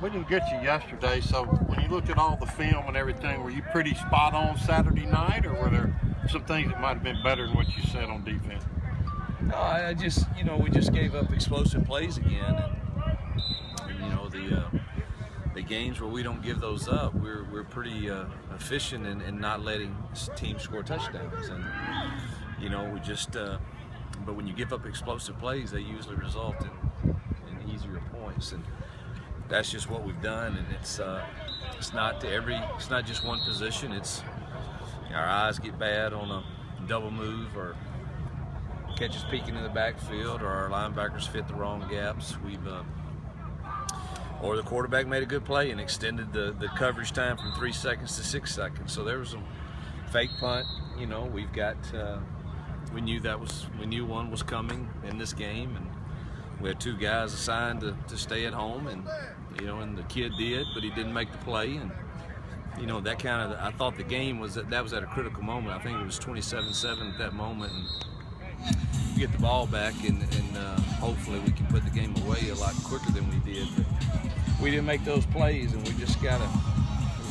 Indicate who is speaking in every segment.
Speaker 1: we didn't get you yesterday, so when you looked at all the film and everything, were you pretty spot on Saturday night, or were there some things that might have been better than what you said on defense?
Speaker 2: No, I just, we just gave up explosive plays again, and the games where we don't give those up, we're pretty efficient in not letting teams score touchdowns, and we just. But when you give up explosive plays, they usually result in easier points, and that's just what we've done. And it's not just one position. It's our eyes get bad on a double move or catches peeking in the backfield, or our linebackers fit the wrong gaps. Or the quarterback made a good play and extended the coverage time from 3 seconds to 6 seconds. So there was some fake punt. We've got. We knew one was coming in this game, and we had 2 guys assigned to stay at home, and and the kid did, but he didn't make the play, and that kind of, I thought the game was at a critical moment. I think it was 27-7 at that moment, and we get the ball back, and hopefully we can put the game away a lot quicker than we did. But we didn't make those plays, and we just there's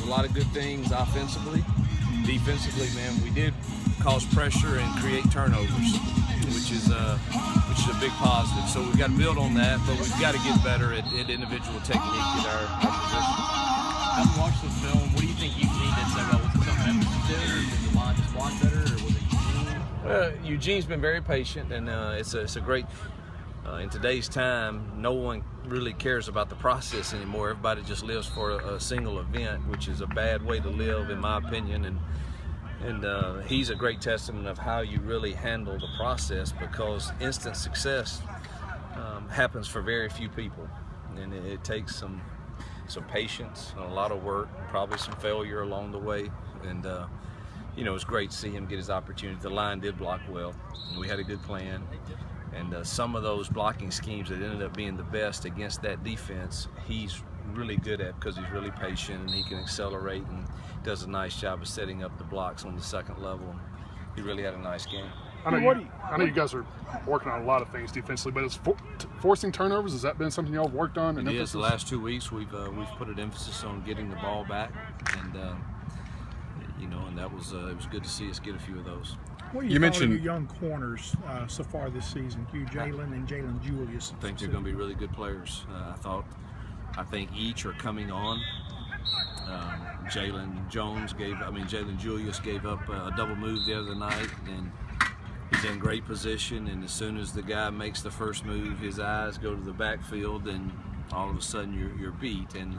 Speaker 2: a lot of good things offensively. Defensively, man, we did cause pressure and create turnovers, which is a big positive. So we've got to build on that, but we've got to get better at individual technique at our position.
Speaker 3: Having watched the film, what do you think Eugene did so well? Was it something Memphis did, or did the line just block better, or was it Eugene?
Speaker 2: Well, Eugene's been very patient, and it's a great. In today's time, no one really cares about the process anymore. Everybody just lives for a single event, which is a bad way to live, in my opinion. And he's a great testament of how you really handle the process, because instant success happens for very few people, and it takes some patience and a lot of work, probably some failure along the way. And it's great to see him get his opportunity. The line did block well, and we had a good plan. And some of those blocking schemes that ended up being the best against that defense, he's really good at, because he's really patient and he can accelerate and does a nice job of setting up the blocks on the second level. He really had a nice game.
Speaker 4: I know you guys are working on a lot of things defensively, but is forcing turnovers, has that been something y'all have worked on?
Speaker 2: It is. The last 2 weeks we've put an emphasis on getting the ball back, and and that was it was good to see us get a few of those.
Speaker 5: What do you mentioned your young corners so far this season, Hugh Jalen and Jalen Julius?
Speaker 2: I think they're going to be really good players. I think each are coming on. Jalen Julius gave up a double move the other night, and he's in great position. And as soon as the guy makes the first move, his eyes go to the backfield, and all of a sudden you're beat. And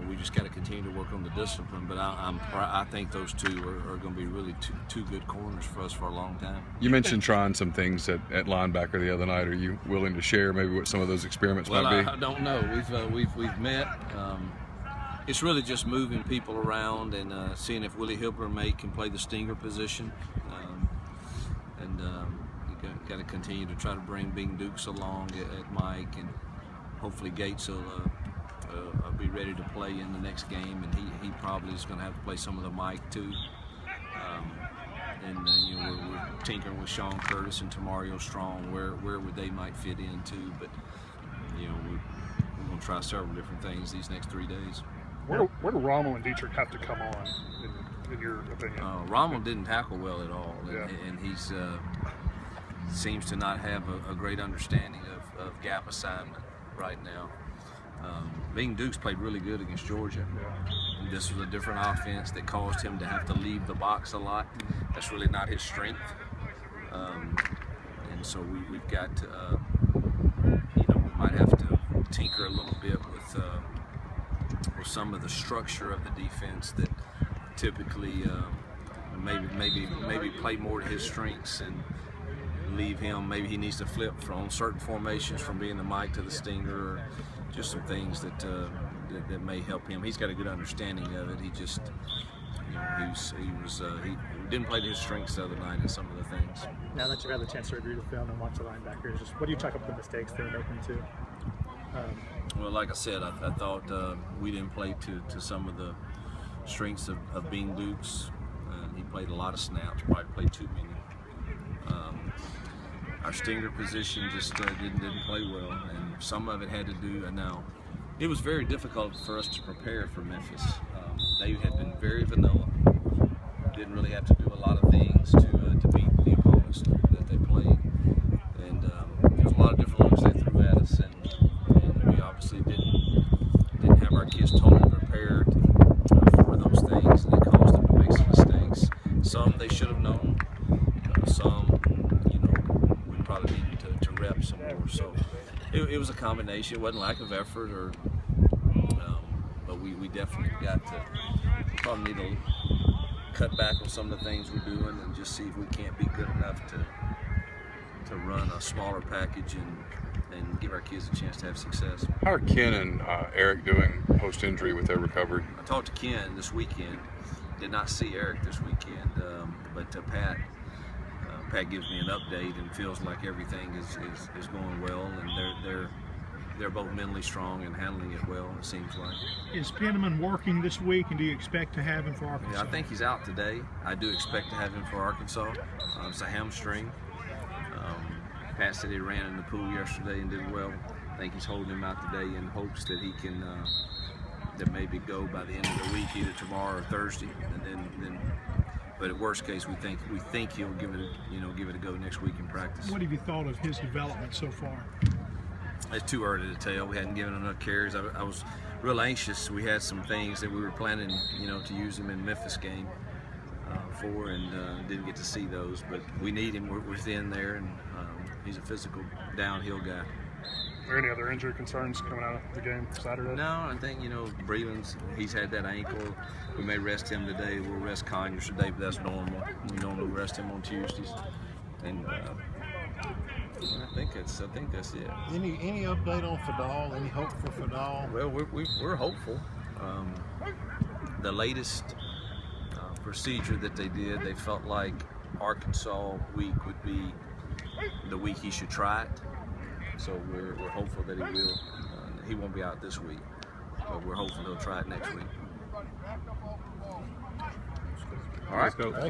Speaker 2: we just got to continue to work on the discipline. But I think those two are going to be really two good corners for us for a long time.
Speaker 6: You mentioned trying some things at linebacker the other night. Are you willing to share maybe what some of those experiments might be?
Speaker 2: I don't know. We've met. It's really just moving people around and seeing if Willie Hilper can play the stinger position. You got to continue to try to bring Bing Dukes along at Mike, and hopefully Gates will be ready to play in the next game, and he probably is going to have to play some of the Mike too. We're tinkering with Sean Curtis and Tamario Strong, where would they might fit in too. But we're going to try several different things these next 3 days.
Speaker 4: Where do Rommel and Dietrich have to come on, in your opinion?
Speaker 2: Rommel didn't tackle well at all,
Speaker 4: yeah.
Speaker 2: and he's seems to not have a great understanding of gap assignment right now. Bing Dukes played really good against Georgia.
Speaker 4: Yeah.
Speaker 2: And this was a different offense that caused him to have to leave the box a lot. That's really not his strength. And so we've got to, we might have to tinker a little bit with some of the structure of the defense that typically maybe play more to his strengths, and leave him. Maybe he needs to flip from certain formations from being the Mike to the stinger, or just some things that may help him. He's got a good understanding of it. He just, he didn't play to his strengths the other night in some of the things.
Speaker 5: Now that you've had the chance to review the film and watch the linebackers, just what do you talk about the mistakes they're making too?
Speaker 2: Well, like I said, I thought we didn't play to some of the strengths of Bing Dukes. He played a lot of snaps, probably played too many. Our stinger position just didn't play well, and some of it had to do. And now It was very difficult for us to prepare for Memphis. They had been very vanilla. Didn't really have to do a lot of things to beat the opponents that they played. And there was a lot of different looks they threw at us, and we obviously didn't have our kids totally prepared for those things, and it caused them to make some mistakes. Some they should have known. Some, we probably needed to rep some more. So it was a combination. It wasn't lack of effort, but we definitely got to probably need to cut back on some of the things we're doing and just see if we can't be good enough to run a smaller package and give our kids a chance to have success.
Speaker 6: How are Ken and Eric doing post-injury with their recovery?
Speaker 2: I talked to Ken this weekend. Did not see Eric this weekend, but Pat gives me an update and feels like everything is going well, and they're both mentally strong and handling it well, it seems like.
Speaker 5: Is Penniman working this week, and do you expect to have him for Arkansas?
Speaker 2: Yeah, I think he's out today. I do expect to have him for Arkansas. It's a hamstring. Pat said he ran in the pool yesterday and did well. I think he's holding him out today in hopes that he can that maybe go by the end of the week, either tomorrow or Thursday, and then. But at worst case, we think he'll give it a go next week in practice.
Speaker 5: What have you thought of his development so far?
Speaker 2: It's too early to tell. We hadn't given him enough carries. I was real anxious. We had some things that we were planning, to use him in Memphis game for, and didn't get to see those. But we need him. We're within there, and he's a physical downhill guy.
Speaker 4: Are there any other injury concerns coming out of the game Saturday?
Speaker 2: No, I think, Breland's, he's had that ankle. We may rest him today. We'll rest Conyers today, but that's normal. We normally rest him on Tuesdays. And I think that's it.
Speaker 1: Any update on Fadal? Any hope for Fadal?
Speaker 2: Well, we're hopeful. The latest procedure that they did, they felt like Arkansas week would be the week he should try it. So we're hopeful that he will. He won't be out this week, but we're hopeful he'll try it next week.
Speaker 6: All right. Let's go.